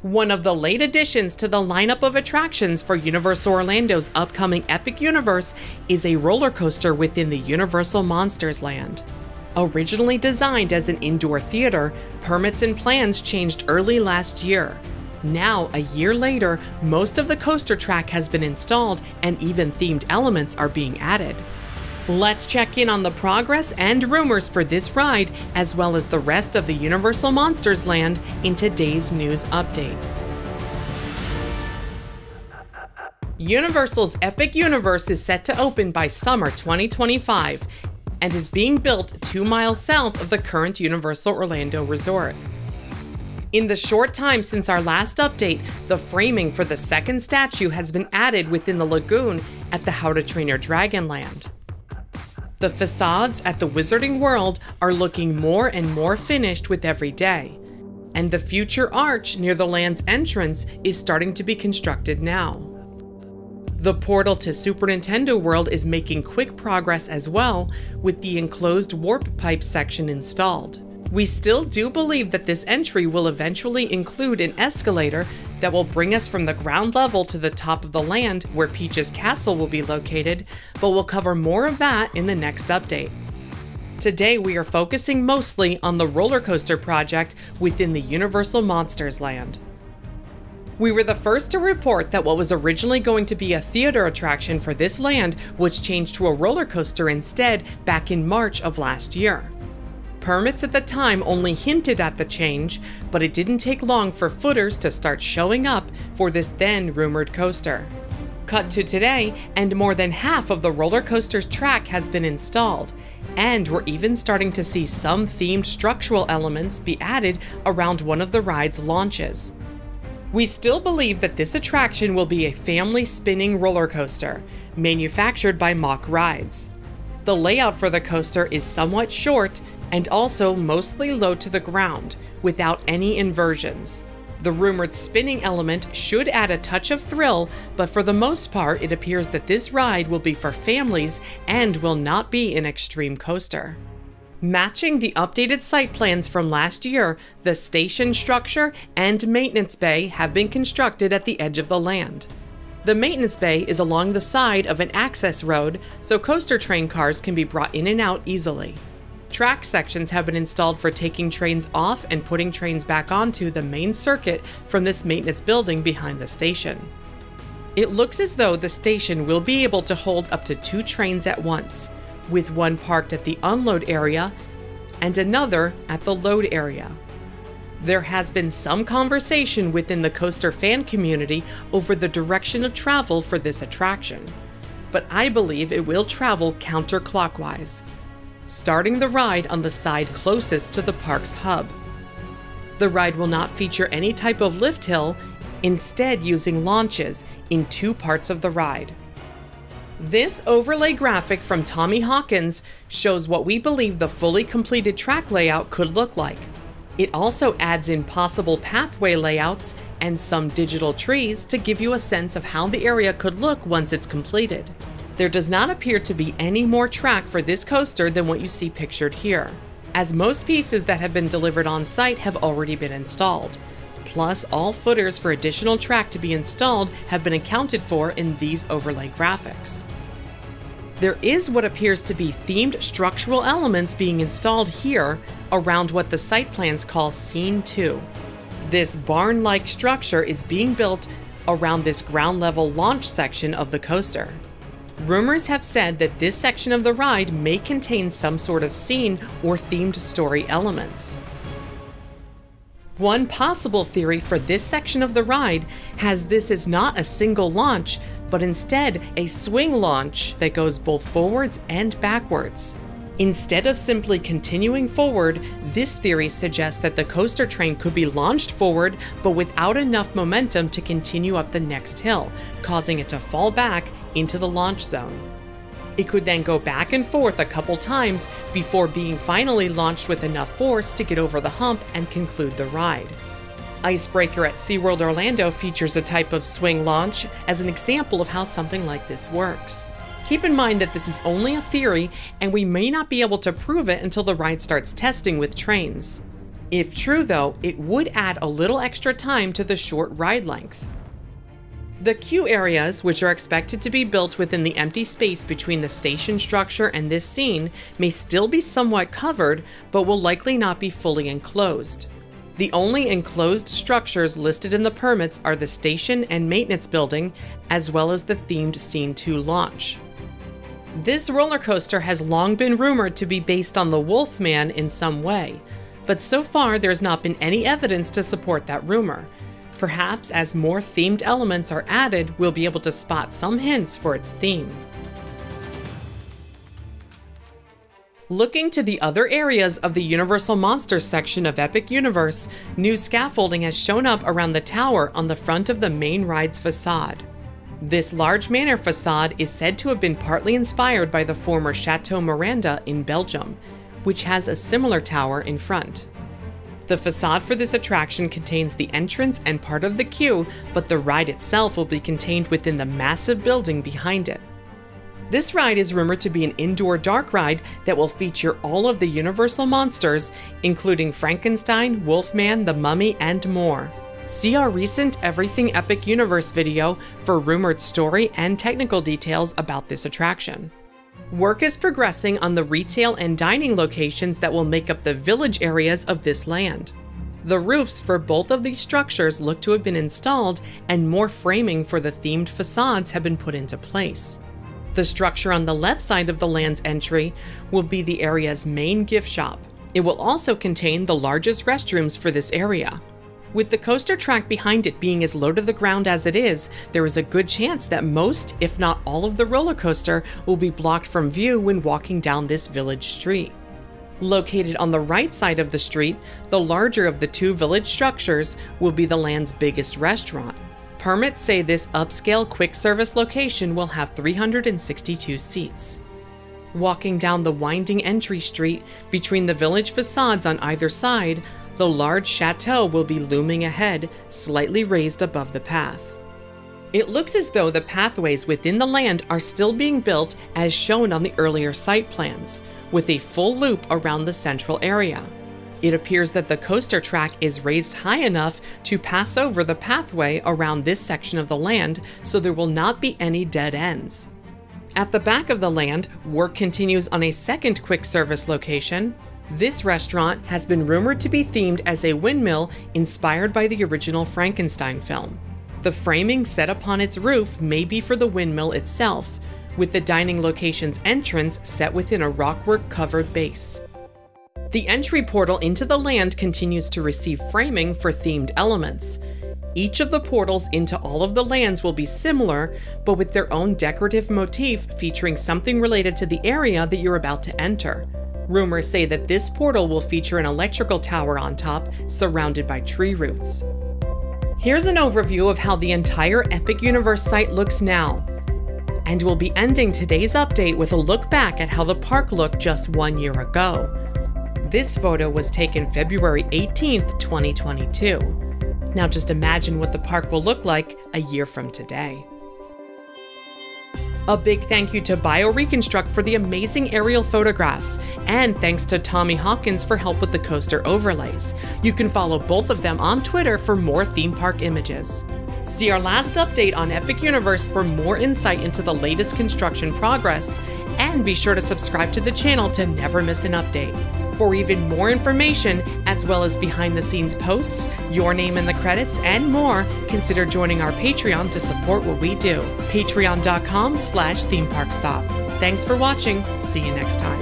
One of the late additions to the lineup of attractions for Universal Orlando's upcoming Epic Universe is a roller coaster within the Universal Monsters Land. Originally designed as an indoor theater, permits and plans changed early last year. Now, a year later, most of the coaster track has been installed and even themed elements are being added. Let's check in on the progress and rumors for this ride, as well as the rest of the Universal Monsters Land in today's news update. Universal's Epic Universe is set to open by summer 2025 and is being built 2 miles south of the current Universal Orlando Resort. In the short time since our last update, the framing for the second statue has been added within the lagoon at the How to Train Your Dragon Land. The facades at the Wizarding World are looking more and more finished with every day, and the future arch near the land's entrance is starting to be constructed now. The portal to Super Nintendo World is making quick progress as well, with the enclosed warp pipe section installed. We still do believe that this entry will eventually include an escalator that will bring us from the ground level to the top of the land where Peach's Castle will be located, but we'll cover more of that in the next update. Today we are focusing mostly on the roller coaster project within the Universal Monsters Land. We were the first to report that what was originally going to be a theater attraction for this land was changed to a roller coaster instead back in March of last year. Permits at the time only hinted at the change, but it didn't take long for footers to start showing up for this then rumored coaster. Cut to today, and more than half of the roller coaster's track has been installed, and we're even starting to see some themed structural elements be added around one of the ride's launches. We still believe that this attraction will be a family spinning roller coaster, manufactured by Mack Rides. The layout for the coaster is somewhat short and also mostly low to the ground, without any inversions. The rumored spinning element should add a touch of thrill, but for the most part it appears that this ride will be for families and will not be an extreme coaster. Matching the updated site plans from last year, the station structure and maintenance bay have been constructed at the edge of the land. The maintenance bay is along the side of an access road, so coaster train cars can be brought in and out easily. Track sections have been installed for taking trains off and putting trains back onto the main circuit from this maintenance building behind the station. It looks as though the station will be able to hold up to 2 trains at once, with one parked at the unload area and another at the load area. There has been some conversation within the coaster fan community over the direction of travel for this attraction, but I believe it will travel counterclockwise, starting the ride on the side closest to the park's hub. The ride will not feature any type of lift hill, instead using launches in 2 parts of the ride. This overlay graphic from Tommy Hawkins shows what we believe the fully completed track layout could look like. It also adds in possible pathway layouts and some digital trees to give you a sense of how the area could look once it's completed. There does not appear to be any more track for this coaster than what you see pictured here, as most pieces that have been delivered on site have already been installed. Plus, all footers for additional track to be installed have been accounted for in these overlay graphics. There is what appears to be themed structural elements being installed here around what the site plans call Scene 2. This barn-like structure is being built around this ground level launch section of the coaster. Rumors have said that this section of the ride may contain some sort of scene or themed story elements. One possible theory for this section of the ride has this as not a single launch, but instead a swing launch that goes both forwards and backwards. Instead of simply continuing forward, this theory suggests that the coaster train could be launched forward, but without enough momentum to continue up the next hill, causing it to fall back into the launch zone. It could then go back and forth a couple times before being finally launched with enough force to get over the hump and conclude the ride. Icebreaker at SeaWorld Orlando features a type of swing launch as an example of how something like this works. Keep in mind that this is only a theory and we may not be able to prove it until the ride starts testing with trains. If true though, it would add a little extra time to the short ride length. The queue areas, which are expected to be built within the empty space between the station structure and this scene, may still be somewhat covered, but will likely not be fully enclosed. The only enclosed structures listed in the permits are the station and maintenance building, as well as the themed Scene 2 launch. This roller coaster has long been rumored to be based on the Wolfman in some way, but so far there's not been any evidence to support that rumor. Perhaps as more themed elements are added, we'll be able to spot some hints for its theme. Looking to the other areas of the Universal Monsters section of Epic Universe, new scaffolding has shown up around the tower on the front of the main ride's facade. This large manor facade is said to have been partly inspired by the former Chateau Miranda in Belgium, which has a similar tower in front. The facade for this attraction contains the entrance and part of the queue, but the ride itself will be contained within the massive building behind it. This ride is rumored to be an indoor dark ride that will feature all of the Universal monsters, including Frankenstein, Wolfman, the Mummy, and more. See our recent Everything Epic Universe video for rumored story and technical details about this attraction. Work is progressing on the retail and dining locations that will make up the village areas of this land. The roofs for both of these structures look to have been installed, and more framing for the themed facades have been put into place. The structure on the left side of the land's entry will be the area's main gift shop. It will also contain the largest restrooms for this area. With the coaster track behind it being as low to the ground as it is, there is a good chance that most, if not all of the roller coaster will be blocked from view when walking down this village street. Located on the right side of the street, the larger of the two village structures will be the land's biggest restaurant. Permits say this upscale quick service location will have 362 seats. Walking down the winding entry street between the village facades on either side, the large chateau will be looming ahead, slightly raised above the path. It looks as though the pathways within the land are still being built as shown on the earlier site plans, with a full loop around the central area. It appears that the coaster track is raised high enough to pass over the pathway around this section of the land, so there will not be any dead ends. At the back of the land, work continues on a second quick service location. This restaurant has been rumored to be themed as a windmill inspired by the original Frankenstein film. The framing set upon its roof may be for the windmill itself, with the dining location's entrance set within a rockwork covered base. The entry portal into the land continues to receive framing for themed elements. Each of the portals into all of the lands will be similar, but with their own decorative motif featuring something related to the area that you're about to enter. Rumors say that this portal will feature an electrical tower on top, surrounded by tree roots. Here's an overview of how the entire Epic Universe site looks now. And we'll be ending today's update with a look back at how the park looked just 1 year ago. This photo was taken February 18th, 2022. Now just imagine what the park will look like a year from today. A big thank you to BioReconstruct for the amazing aerial photographs, and thanks to Tommy Hawkins for help with the coaster overlays. You can follow both of them on Twitter for more theme park images. See our last update on Epic Universe for more insight into the latest construction progress, and be sure to subscribe to the channel to never miss an update. For even more information, as well as behind-the-scenes posts, your name in the credits, and more, consider joining our Patreon to support what we do. Patreon.com/themeparkstop. Thanks for watching. See you next time.